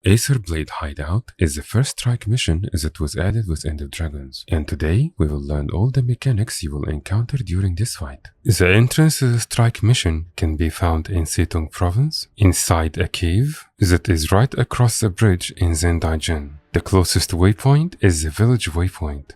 Aetherblade Hideout is the first strike mission that was added with End of Dragons, and today we will learn all the mechanics you will encounter during this fight. The entrance to the strike mission can be found in Setung province, inside a cave that is right across the bridge in Zendaigen. The closest waypoint is the village waypoint.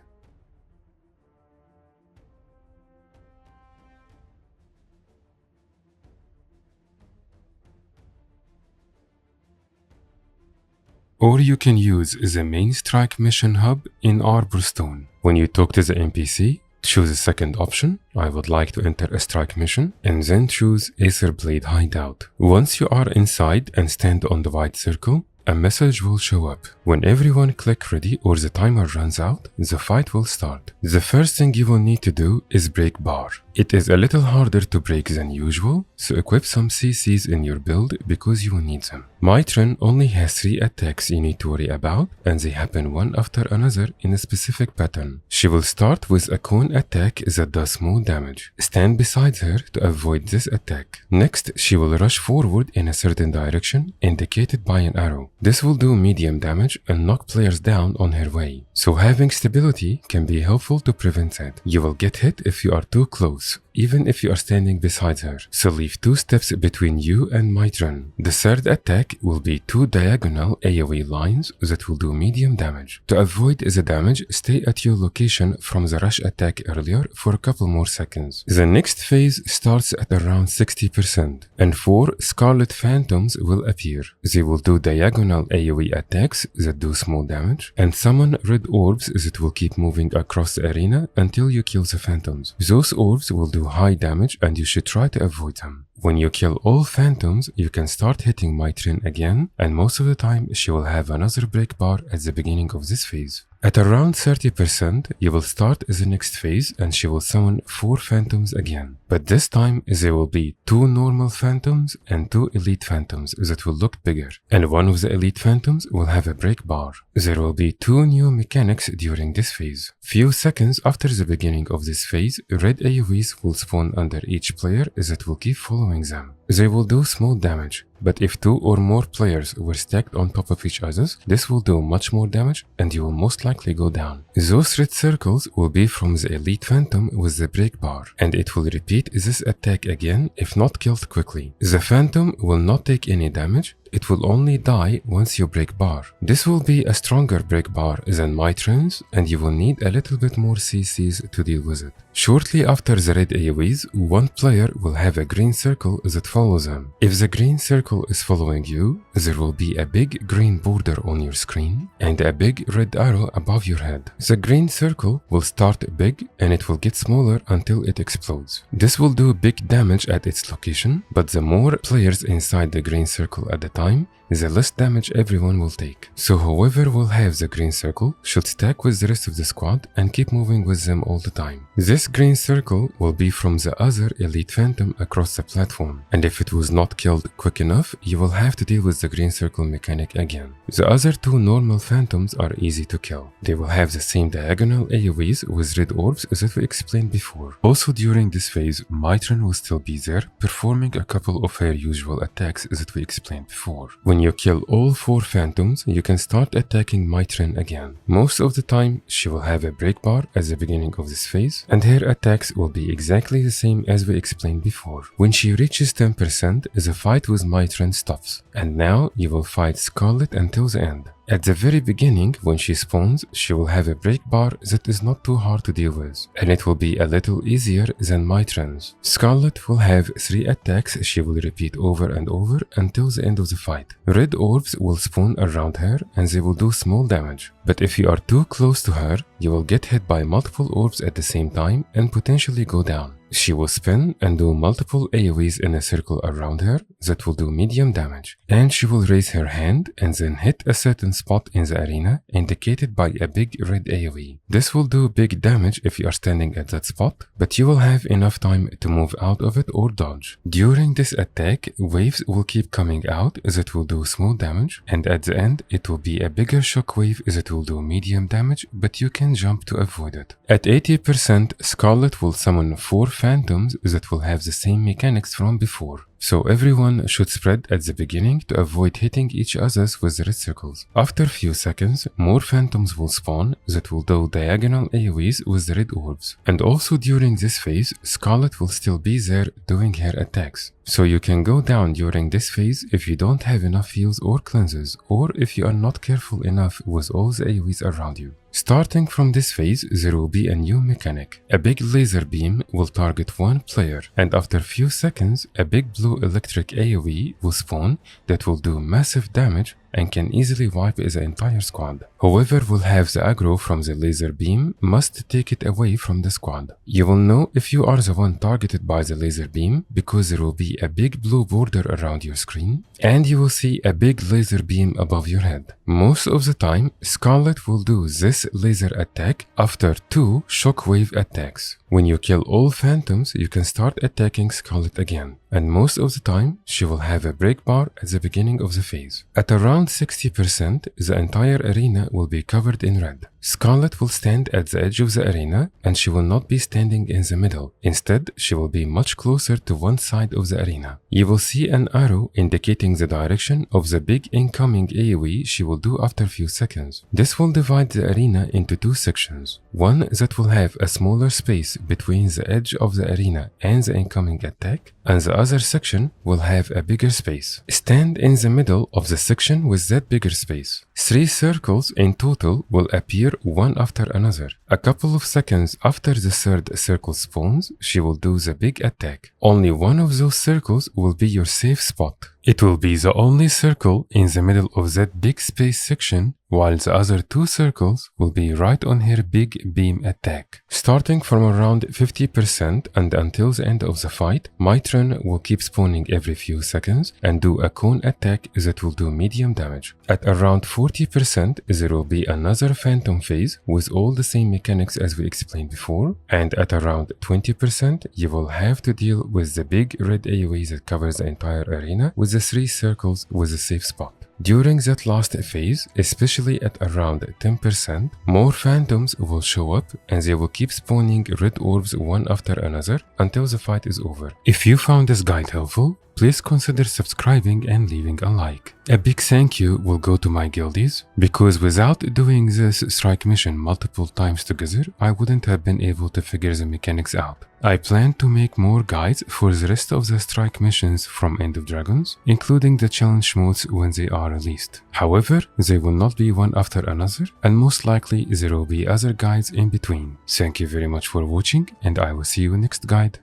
Or you can use the main strike mission hub in Arborstone. When you talk to the NPC, choose the second option, I would like to enter a strike mission, and then choose Aetherblade Hideout. Once you are inside and stand on the white circle, a message will show up. When everyone click ready or the timer runs out, the fight will start. The first thing you will need to do is break bar. It is a little harder to break than usual, so equip some CCs in your build because you will need them. Mai Trin only has 3 attacks you need to worry about, and they happen one after another in a specific pattern. She will start with a cone attack that does more damage. Stand beside her to avoid this attack. Next, she will rush forward in a certain direction indicated by an arrow. This will do medium damage and knock players down on her way, so having stability can be helpful to prevent that. You will get hit if you are too close, even if you are standing beside her, so leave 2 steps between you and Mai Trin. The third attack will be 2 diagonal AoE lines that will do medium damage. To avoid the damage, stay at your location from the rush attack earlier for a couple more seconds. The next phase starts at around 60%, and 4 Scarlet Phantoms will appear. They will do diagonal AoE attacks that do small damage, and summon red orbs that will keep moving across the arena until you kill the phantoms. Those orbs will do high damage and you should try to avoid them. When you kill all phantoms, you can start hitting Mai Trin again, and most of the time she will have another break bar at the beginning of this phase. At around 30%, you will start the next phase and she will summon 4 phantoms again. But this time, there will be 2 normal phantoms and 2 elite phantoms that will look bigger. And one of the elite phantoms will have a break bar. There will be 2 new mechanics during this phase. Few seconds after the beginning of this phase, red AoEs will spawn under each player that will keep following them. They will do small damage, but if 2 or more players were stacked on top of each other, this will do much more damage and you will most likely go down. Those red circles will be from the elite phantom with the break bar, and it will repeat this attack again if not killed quickly. The phantom will not take any damage. It will only die once you break bar. This will be a stronger break bar than Mai Trin's, and you will need a little bit more CCs to deal with it. Shortly after the red AoEs, one player will have a green circle that follows them. If the green circle is following you, there will be a big green border on your screen and a big red arrow above your head. The green circle will start big and it will get smaller until it explodes. This will do big damage at its location, but the more players inside the green circle at the time, the less damage everyone will take. So whoever will have the green circle should stack with the rest of the squad and keep moving with them all the time. This green circle will be from the other elite phantom across the platform, and if it was not killed quick enough, you will have to deal with the green circle mechanic again. The other 2 normal phantoms are easy to kill. They will have the same diagonal AoEs with red orbs that we explained before. Also during this phase, Mai Trin will still be there, performing a couple of her usual attacks that we explained before. When you kill all 4 phantoms, you can start attacking Mai Trin again. Most of the time, she will have a break bar at the beginning of this phase, and her attacks will be exactly the same as we explained before. When she reaches 10%, the fight with Mai Trin stops, and now you will fight Scarlet until the end. At the very beginning, when she spawns, she will have a break bar that is not too hard to deal with, and it will be a little easier than Mai Trin's. Scarlet will have 3 attacks she will repeat over and over until the end of the fight. Red orbs will spawn around her and they will do small damage, but if you are too close to her, you will get hit by multiple orbs at the same time and potentially go down. She will spin and do multiple AoEs in a circle around her that will do medium damage. And she will raise her hand and then hit a certain spot in the arena indicated by a big red AoE. This will do big damage if you are standing at that spot, but you will have enough time to move out of it or dodge. During this attack, waves will keep coming out that will do small damage, and at the end it will be a bigger shockwave that will do medium damage, but you can jump to avoid it. At 80%, Scarlet will summon 4 phantoms that will have the same mechanics from before. so everyone should spread at the beginning to avoid hitting each other with red circles. After a few seconds, more phantoms will spawn that will do diagonal AoEs with red orbs. And also during this phase, Scarlet will still be there doing her attacks. So you can go down during this phase if you don't have enough heals or cleanses, or if you are not careful enough with all the AoEs around you. Starting from this phase, there will be a new mechanic. A big laser beam will target one player, and after a few seconds, a big blue electric AoE will spawn that will do massive damage and can easily wipe the entire squad. Whoever will have the aggro from the laser beam must take it away from the squad. You will know if you are the one targeted by the laser beam because there will be a big blue border around your screen, and you will see a big laser beam above your head. Most of the time, Scarlet will do this laser attack after 2 shockwave attacks. When you kill all phantoms, you can start attacking Scarlet again, and most of the time, she will have a break bar at the beginning of the phase. At around 60%, the entire arena will be covered in red. Scarlet will stand at the edge of the arena, and she will not be standing in the middle. Instead, she will be much closer to one side of the arena. You will see an arrow indicating the direction of the big incoming AoE she will do after a few seconds. This will divide the arena into 2 sections. One that will have a smaller space between the edge of the arena and the incoming attack, and the other section will have a bigger space. Stand in the middle of the section with that bigger space. 3 circles in total will appear one after another. A couple of seconds after the third circle spawns, she will do the big attack. Only one of those circles will be your safe spot. It will be the only circle in the middle of that big space section, while the other 2 circles will be right on her big beam attack. Starting from around 50% and until the end of the fight, Mai Trin will keep spawning every few seconds and do a cone attack that will do medium damage. At around 40%, there will be another phantom phase with all the same mechanics as we explained before, and at around 20%, you will have to deal with the big red AoE that covers the entire arena with the 3 circles with a safe spot. During that last phase, especially at around 10%, more phantoms will show up and they will keep spawning red orbs one after another until the fight is over. If you found this guide helpful, please consider subscribing and leaving a like. A big thank you will go to my guildies, because without doing this strike mission multiple times together, I wouldn't have been able to figure the mechanics out. I plan to make more guides for the rest of the strike missions from End of Dragons, including the challenge modes when they are released. However, they will not be one after another, and most likely there will be other guides in between. Thank you very much for watching, and I will see you next guide.